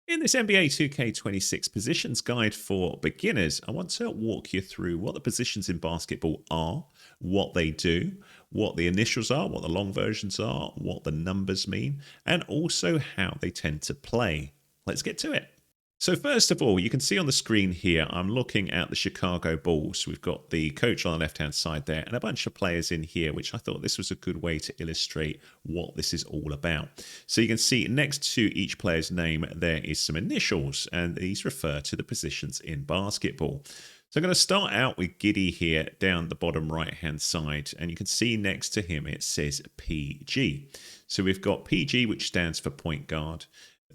In this NBA 2K26 positions guide for beginners, I want to walk you through what the positions in basketball are, what they do, what the initials are, what the long versions are, what the numbers mean, and also how they tend to play. Let's get to it. So first of all, you can see on the screen here, I'm looking at the Chicago Bulls. We've got the coach on the left-hand side there and a bunch of players in here, which I thought this was a good way to illustrate what this is all about. So you can see next to each player's name, there is some initials, and these refer to the positions in basketball. So I'm going to start out with Giddy here down the bottom right-hand side, and you can see next to him it says PG. So we've got PG, which stands for point guard.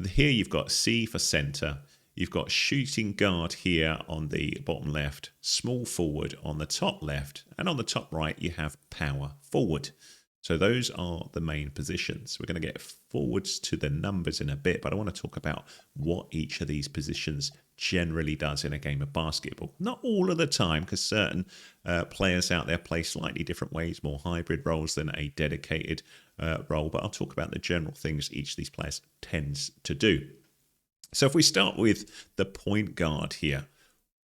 Here you've got C for center. You've got shooting guard here on the bottom left, small forward on the top left, and on the top right you have power forward. So those are the main positions. We're going to get forwards to the numbers in a bit, but I want to talk about what each of these positions generally does in a game of basketball. Not all of the time, because certain players out there play slightly different ways, more hybrid roles than a dedicated role, but I'll talk about the general things each of these players tends to do. So if we start with the point guard here,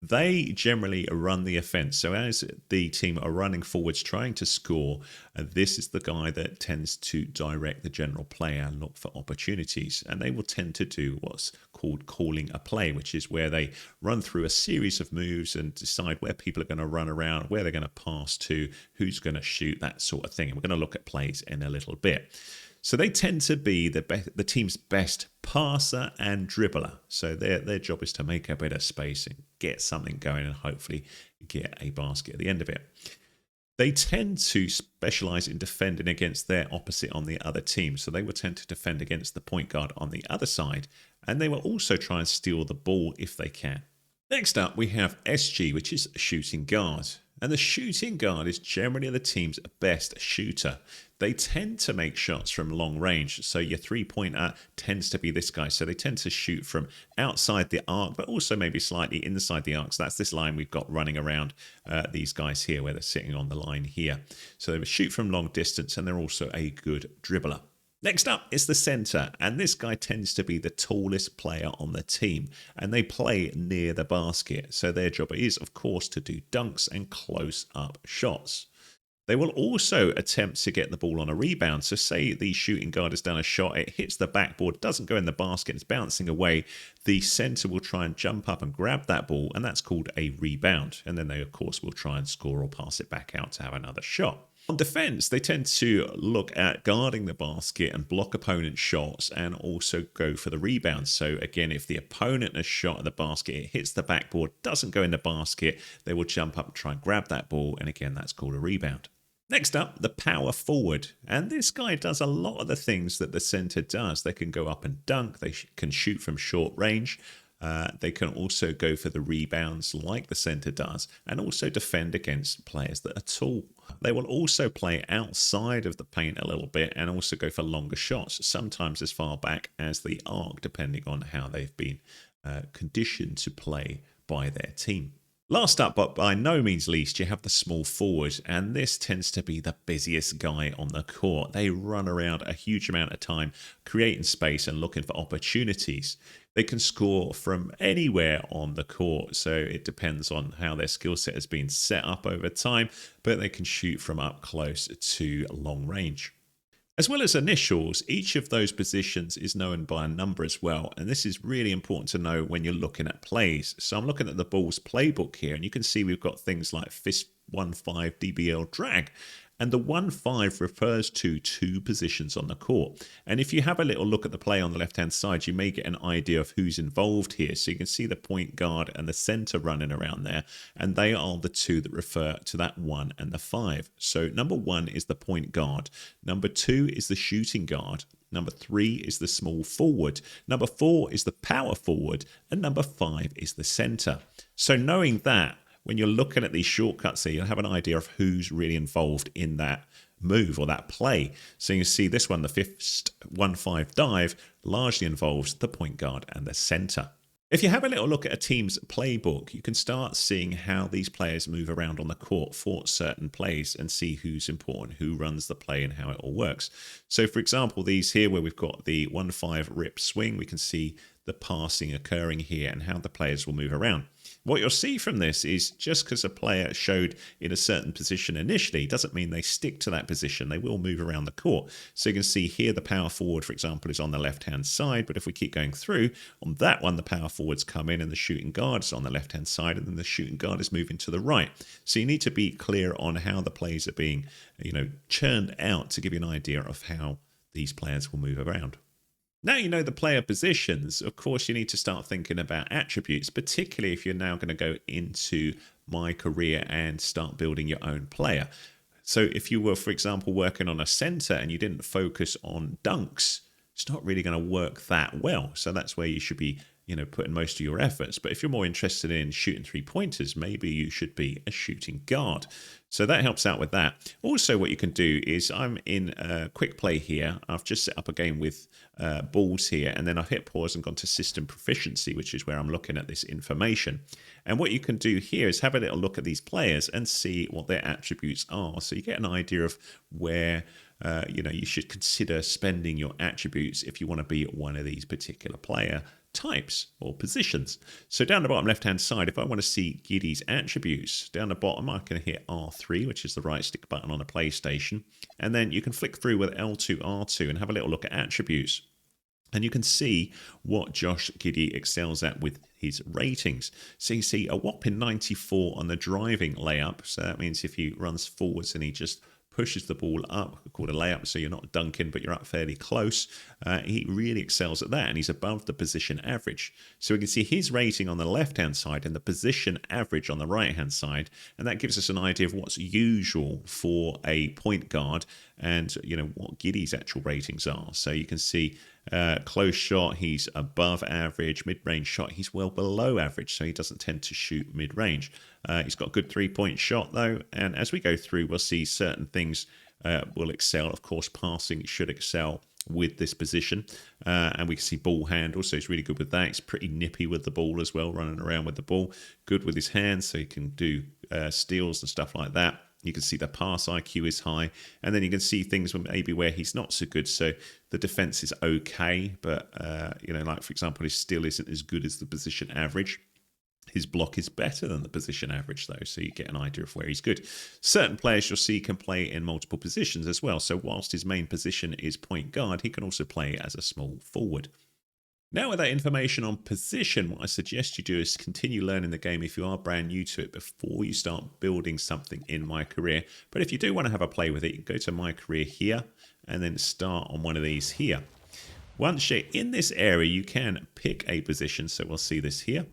they generally run the offense. So as the team are running forwards trying to score, this is the guy that tends to direct the general player and look for opportunities. And they will tend to do what's called calling a play, which is where they run through a series of moves and decide where people are going to run around, where they're going to pass to, who's going to shoot, that sort of thing. And we're going to look at plays in a little bit. So they tend to be the team's best passer and dribbler. So their job is to make a bit of space and get something going and hopefully get a basket at the end of it. They tend to specialize in defending against their opposite on the other team. So they will tend to defend against the point guard on the other side. And they will also try and steal the ball if they can. Next up, we have SG, which is shooting guard. And the shooting guard is generally the team's best shooter. They tend to make shots from long range. So your three-pointer tends to be this guy. So they tend to shoot from outside the arc, but also maybe slightly inside the arc. So that's this line we've got running around these guys here, where they're sitting on the line here. So they shoot from long distance, and they're also a good dribbler. Next up is the center, and this guy tends to be the tallest player on the team, and they play near the basket. So their job is, of course, to do dunks and close-up shots. They will also attempt to get the ball on a rebound. So say the shooting guard has done a shot, it hits the backboard, doesn't go in the basket, it's bouncing away. The center will try and jump up and grab that ball, and that's called a rebound. And then they, of course, will try and score or pass it back out to have another shot. On defense, they tend to look at guarding the basket and block opponent shots and also go for the rebounds. So again, if the opponent has shot at the basket, it hits the backboard, doesn't go in the basket, they will jump up and try and grab that ball. And again, that's called a rebound. Next up, the power forward. And this guy does a lot of the things that the center does. They can go up and dunk. They can shoot from short range. They can also go for the rebounds like the center does, and also defend against players that are tall. They will also play outside of the paint a little bit and also go for longer shots, sometimes as far back as the arc, depending on how they've been conditioned to play by their team. Last up, but by no means least, you have the small forward, and this tends to be the busiest guy on the court. They run around a huge amount of time, creating space and looking for opportunities. They can score from anywhere on the court, so it depends on how their skill set has been set up over time, but they can shoot from up close to long range. As well as initials, each of those positions is known by a number as well, and this is really important to know when you're looking at plays. So I'm looking at the Bulls playbook here, and you can see we've got things like fist 1-5 DBL drag, and the 1-5 refers to two positions on the court. And if you have a little look at the play on the left-hand side, you may get an idea of who's involved here. So you can see the point guard and the center running around there, and they are the two that refer to that 1 and the 5. So number 1 is the point guard. Number 2 is the shooting guard. Number 3 is the small forward. Number 4 is the power forward. And number 5 is the center. So knowing that, when you're looking at these shortcuts here, you'll have an idea of who's really involved in that move or that play. So you see this one, the fist 1-5 dive, largely involves the point guard and the center. If you have a little look at a team's playbook, you can start seeing how these players move around on the court for certain plays and see who's important, who runs the play and how it all works. So for example, these here where we've got the 1-5 rip swing, we can see the passing occurring here and how the players will move around. What you'll see from this is just because a player showed in a certain position initially doesn't mean they stick to that position. They will move around the court. So you can see here the power forward, for example, is on the left-hand side. But if we keep going through, on that one, the power forwards come in and the shooting guard is on the left-hand side, and then the shooting guard is moving to the right. So you need to be clear on how the plays are being, churned out to give you an idea of how these players will move around. Now you know the player positions, of course you need to start thinking about attributes, particularly if you're now going to go into My Career and start building your own player. So if you were, for example, working on a center and you didn't focus on dunks, it's not really going to work that well. So that's where you should be putting most of your efforts. But if you're more interested in shooting three-pointers, maybe you should be a shooting guard. So that helps out with that. Also, what you can do is I'm in a quick play here. I've just set up a game with balls here, and then I've hit pause and gone to system proficiency, which is where I'm looking at this information. And what you can do here is have a little look at these players and see what their attributes are. So you get an idea of where you should consider spending your attributes if you want to be one of these particular player types or positions. So down the bottom left hand side, if I want to see Giddey's attributes, down the bottom I can hit R3, which is the right stick button on a PlayStation, and then you can flick through with L2 R2 and have a little look at attributes. And you can see what Josh Giddey excels at with his ratings. So you see a whopping 94 on the driving layup. So that means if he runs forwards and he just pushes the ball up, called a layup, so you're not dunking, but you're up fairly close. He really excels at that, and he's above the position average. So we can see his rating on the left-hand side and the position average on the right-hand side, and that gives us an idea of what's usual for a point guard and what Giddey's actual ratings are. So you can see close shot, he's above average. Mid-range shot, he's well below average, so he doesn't tend to shoot mid-range. He's got a good three-point shot, though, and as we go through, we'll see certain things will excel. Of course, passing should excel with this position, and we can see ball handle, so he's really good with that. He's pretty nippy with the ball as well, running around with the ball. Good with his hands, so he can do steals and stuff like that. You can see the pass IQ is high, and then you can see things maybe where he's not so good. So the defense is okay, but like for example, his steal isn't as good as the position average. His block is better than the position average, though, so you get an idea of where he's good. Certain players you'll see can play in multiple positions as well. So whilst his main position is point guard, he can also play as a small forward. Now with that information on position, what I suggest you do is continue learning the game if you are brand new to it before you start building something in My Career. But if you do want to have a play with it, you can go to My Career here and then start on one of these here. Once you're in this area, you can pick a position. So we'll see this here.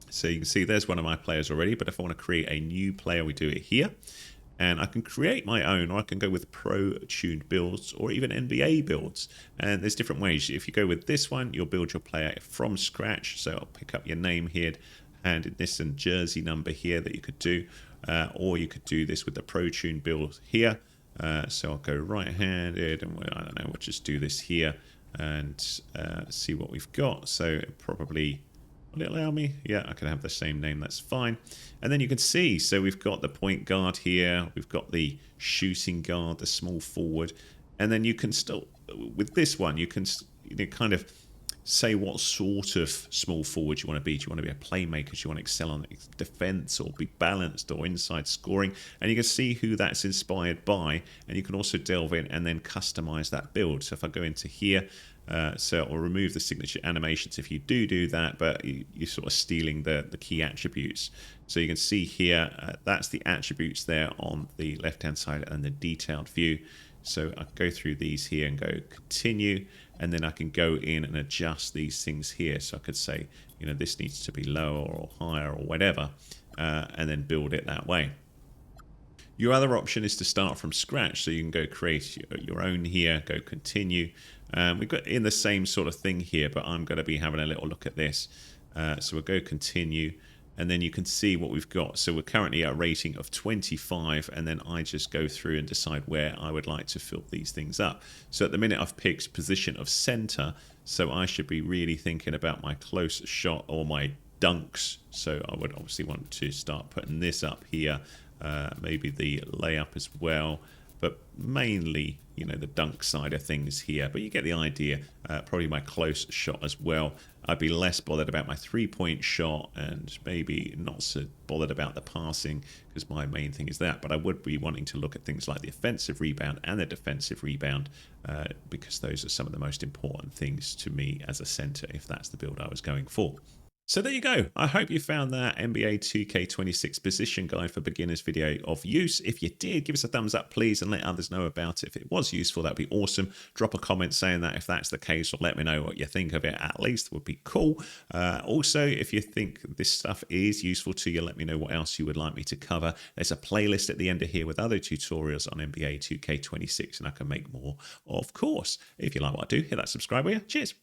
So you can see there's one of my players already, but if I want to create a new player, we do it here. And I can create my own, or I can go with pro-tuned builds or even NBA builds. And there's different ways. If you go with this one, you'll build your player from scratch. So I'll pick up your name here, and this and jersey number here that you could do. Or you could do this with the pro-tuned build here. So I'll go right-handed, and I don't know, we'll just do this here and see what we've got. So probably... will it allow me? Yeah, I can have the same name, that's fine. And then you can see, so we've got the point guard here, we've got the shooting guard, the small forward, and then you can still, with this one, you can kind of say what sort of small forward you want to be. Do you want to be a playmaker? Do you want to excel on defense or be balanced or inside scoring? And you can see who that's inspired by, and you can also delve in and then customize that build. So if I go into here, so I'll remove the signature animations if you do that, but you're sort of stealing the key attributes. So you can see here, that's the attributes there on the left-hand side and the detailed view. So I go through these here and go continue, and then I can go in and adjust these things here. So I could say, this needs to be lower or higher or whatever, and then build it that way. Your other option is to start from scratch. So you can go create your own here, go continue. We've got in the same sort of thing here, but I'm going to be having a little look at this. So we'll go continue, and then you can see what we've got. So we're currently at a rating of 25, and then I just go through and decide where I would like to fill these things up. So at the minute I've picked position of center, so I should be really thinking about my close shot or my dunks. So I would obviously want to start putting this up here, maybe the layup as well. but mainly, the dunk side of things here. But you get the idea. Probably my close shot as well. I'd be less bothered about my three-point shot and maybe not so bothered about the passing because my main thing is that. But I would be wanting to look at things like the offensive rebound and the defensive rebound because those are some of the most important things to me as a center if that's the build I was going for. So there you go. I hope you found that NBA 2K26 position guide for beginners video of use. If you did, give us a thumbs up, please, and let others know about it. If it was useful, that'd be awesome. Drop a comment saying that if that's the case, or let me know what you think of it at least. Would be cool. Also, if you think this stuff is useful to you, let me know what else you would like me to cover. There's a playlist at the end of here with other tutorials on NBA 2K26, and I can make more, of course. If you like what I do, hit that subscribe button. Cheers.